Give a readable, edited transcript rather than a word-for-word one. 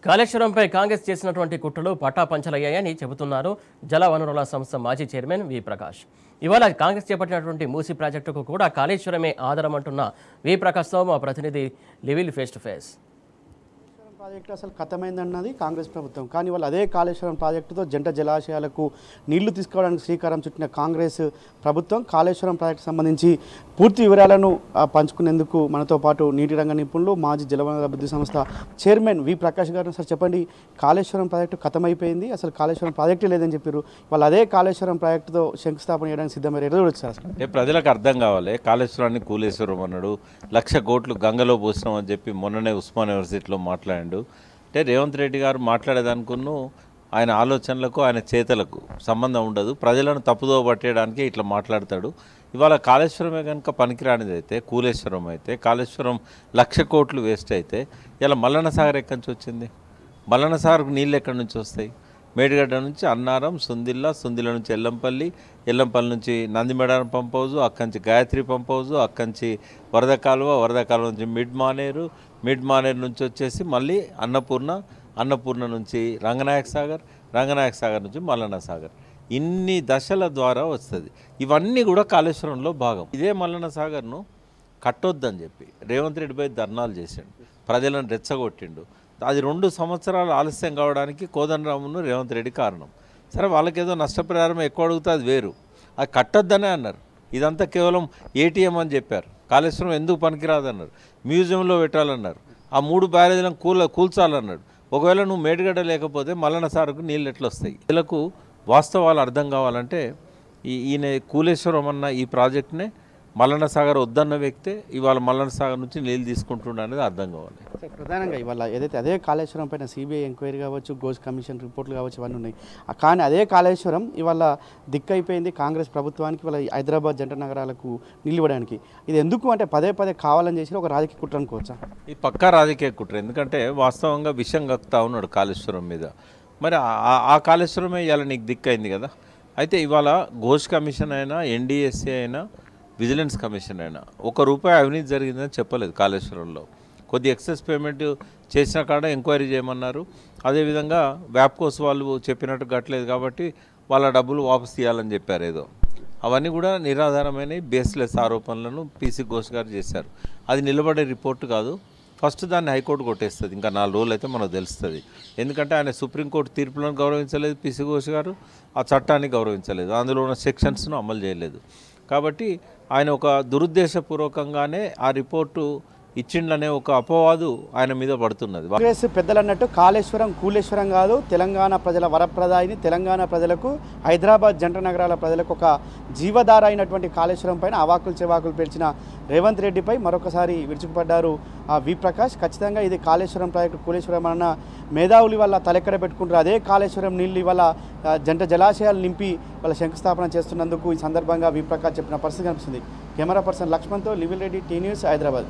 కాళేశ్వరంపై కాంగ్రెస్ చేసినటువంటి కుట్రలు పటాపంచలయ్యాయని చెబుతున్నారు జలవనరుల సంస్థ మాజీ చైర్మన్ వి ప్రకాష్. ఇవాళ కాంగ్రెస్ చేపట్టినటువంటి మూసీ ప్రాజెక్టుకు కూడా కాళేశ్వరమే ఆధారం అంటున్న వి ప్రకాష్తో మా ప్రతినిధి లివిల్ ఫేస్ టు ఫేస్. ప్రాజెక్టు అసలు ఖతమైందన్నది కాంగ్రెస్ ప్రభుత్వం. కానీ వాళ్ళు అదే కాళేశ్వరం ప్రాజెక్టుతో జంట జలాశయాలకు నీళ్లు తీసుకోవడానికి శ్రీకారం చుట్టిన కాంగ్రెస్ ప్రభుత్వం కాళేశ్వరం ప్రాజెక్టు సంబంధించి పూర్తి వివరాలను పంచుకునేందుకు మనతో పాటు నీటి రంగ నిపుణులు మాజీ జలవనరుల అభివృద్ధి సంస్థ చైర్మన్ వి ప్రకాష్ గారు. సార్ చెప్పండి, కాళేశ్వరం ప్రాజెక్టు ఖతమైపోయింది, అసలు కాళేశ్వరం ప్రాజెక్టే లేదని చెప్పారు. వాళ్ళు అదే కాళేశ్వరం ప్రాజెక్టుతో శంకుస్థాపన చేయడానికి సిద్ధమయ్యారు. ఎదురు వచ్చారు అంటే ప్రజలకు అర్థం కావాలి. కాళేశ్వరాన్ని కూలేశ్వరం అన్నాడు, 1,00,000 కోట్లు గంగలో పోసినాం అని చెప్పి మొన్ననే ఉస్మాన్ యూనివర్సిటీలో మాట్లాడాడు. అంటే రేవంత్ రెడ్డి గారు మాట్లాడేదానికును ఆయన ఆలోచనలకు ఆయన చేతలకు సంబంధం ఉండదు. ప్రజలను తప్పుదో పట్టేయడానికి ఇట్లా మాట్లాడతాడు. ఇవాళ కాళేశ్వరమే కనుక పనికిరానిది అయితే, కూలేశ్వరం అయితే, కాళేశ్వరం 1,00,000 కోట్లు వేస్ట్ అయితే ఇలా మల్లన్న సాగర్ ఎక్కడి నుంచి వచ్చింది? మల్లన్న సాగర్కు నీళ్ళు ఎక్కడి నుంచి వస్తాయి? మేడిగడ్డ నుంచి అన్నారం, సుందిల్ల నుంచి ఎల్లంపల్లి నుంచి నందిమేడారం పంప్ హౌజు, అక్కడి నుంచి గాయత్రి పంప్ హౌజు, అక్కడి నుంచి వరద కాలువ నుంచి మిడ్ మానేరు నుంచి వచ్చేసి మళ్ళీ అన్నపూర్ణ నుంచి రంగనాయక సాగర్ నుంచి మల్లన్న సాగర్. ఇన్ని దశల ద్వారా వస్తుంది. ఇవన్నీ కూడా కాళేశ్వరంలో భాగం. ఇదే మల్లన్న సాగర్ను కట్టొద్దని చెప్పి రేవంత్ రెడ్డి పై ధర్నాలు చేసిండు, ప్రజలను రెచ్చగొట్టిండు. అది 2 సంవత్సరాలు ఆలస్యం కావడానికి కోదండరామును రేవంత్ రెడ్డి కారణం. సరే, వాళ్ళకేదో నష్టపరిహారం ఎక్కువ అడుగుతా, అది వేరు. అది కట్టొద్దనే అన్నారు. ఇదంతా కేవలం ఏటీఎం అని చెప్పారు. కాళేశ్వరం ఎందుకు పనికిరాదన్నారు. మ్యూజియంలో పెట్టాలన్నారు. ఆ 3 బ్యారేజీలను కూల్చాలన్నాడు. ఒకవేళ నువ్వు మేడిగడ్డ లేకపోతే మల్లన్న సాగర్కు నీళ్ళు ఎట్లా వస్తాయి? వీళ్ళకు వాస్తవాలు అర్థం కావాలంటే ఈయన కూలేశ్వరం అన్న ఈ ప్రాజెక్ట్నే మల్లన్న సాగర్ వద్దన్న వ్యక్తే ఇవాళ మల్లన్న సాగర్ నుంచి నీళ్ళు తీసుకుంటుండ అనేది అర్థం కావాలి. ప్రధానంగా ఇవాళ ఏదైతే అదే కాళేశ్వరం పైన సిబిఐ ఎంక్వైరీ కావచ్చు, గోల్డ్ కమిషన్ రిపోర్ట్లు కావచ్చు, ఇవన్నీ ఉన్నాయి. కానీ అదే కాళేశ్వరం ఇవాళ దిక్కైపోయింది కాంగ్రెస్ ప్రభుత్వానికి, ఇవాళ హైదరాబాద్ జంట నగరాలకు నీళ్ళు ఇవ్వడానికి. ఇది ఎందుకు అంటే పదే కావాలని చేసిన ఒక రాజకీయ కుట్ర అనుకోవచ్చా? ఈ పక్కా రాజకీయ కుట్ర. ఎందుకంటే వాస్తవంగా విషం కక్కుతా ఉన్నాడు కాళేశ్వరం మీద. మరి ఆ కాళేశ్వరమే ఇవాళ నీకు దిక్కైంది కదా. అయితే ఇవాళ గోల్డ్ కమిషన్ అయినా, ఎన్డీఎస్ఏ అయినా, విజిలెన్స్ కమిషన్ అయినా ₹1 అవినీతి జరిగిందని చెప్పలేదు. కాళేశ్వరంలో కొద్ది ఎక్సెస్ పేమెంట్ చేసిన కాడ ఎంక్వైరీ చేయమన్నారు. అదేవిధంగా వ్యాప్కోస్ వాళ్ళు చెప్పినట్టు కట్టలేదు కాబట్టి వాళ్ళ డబ్బులు వాపసు తీయాలని చెప్పారు ఏదో. అవన్నీ కూడా నిరాధారమైన బేస్లెస్ ఆరోపణలను పీసీ ఘోష్ గారు చేశారు. అది నిలబడే రిపోర్టు కాదు. ఫస్ట్ దాన్ని హైకోర్టు కొట్టేస్తుంది. ఇంకా 4 రోజులు అయితే మనకు తెలుస్తుంది. ఎందుకంటే ఆయన సుప్రీంకోర్టు తీర్పులను గౌరవించలేదు పీసీ ఘోష్ గారు, ఆ చట్టాన్ని గౌరవించలేదు, అందులో ఉన్న సెక్షన్స్ను అమలు చేయలేదు. కాబట్టి ఆయన ఒక దురుద్దేశపూర్వకంగానే ఆ రిపోర్టు ఇచ్చిండనే ఒక అపవాదు ఆయన మీద పడుతున్నది. కాంగ్రెస్ పెద్దలు అన్నట్టు కాళేశ్వరం కూలేశ్వరం కాదు, తెలంగాణ ప్రజల వరప్రదాయిని, తెలంగాణ ప్రజలకు, హైదరాబాద్ జంట నగరాల ప్రజలకు ఒక జీవధార అయినటువంటి కాళేశ్వరం పైన అవాకులు చెవాకులు పేల్చిన రేవంత్ రెడ్డిపై మరొకసారి విరుచుకుపడ్డారు వి ప్రకాష్. ఖచ్చితంగా ఇది కాళేశ్వరం ప్రాజెక్టు కూలేశ్వరం అన్న మేధావులు వల్ల తలెక్కడ పెట్టుకుంటారు. అదే కాళేశ్వరం నీళ్ళు ఇవాళ జంట జలాశయాలు నింపి వాళ్ళ శంకుస్థాపన చేస్తున్నందుకు ఈ సందర్భంగా వి ప్రకాష్ చెప్పిన పరిస్థితి కనిపిస్తుంది. కెమెరా పర్సన్ లక్ష్మణ్తో లివిల్ రెడ్డి, టీ న్యూస్, హైదరాబాద్.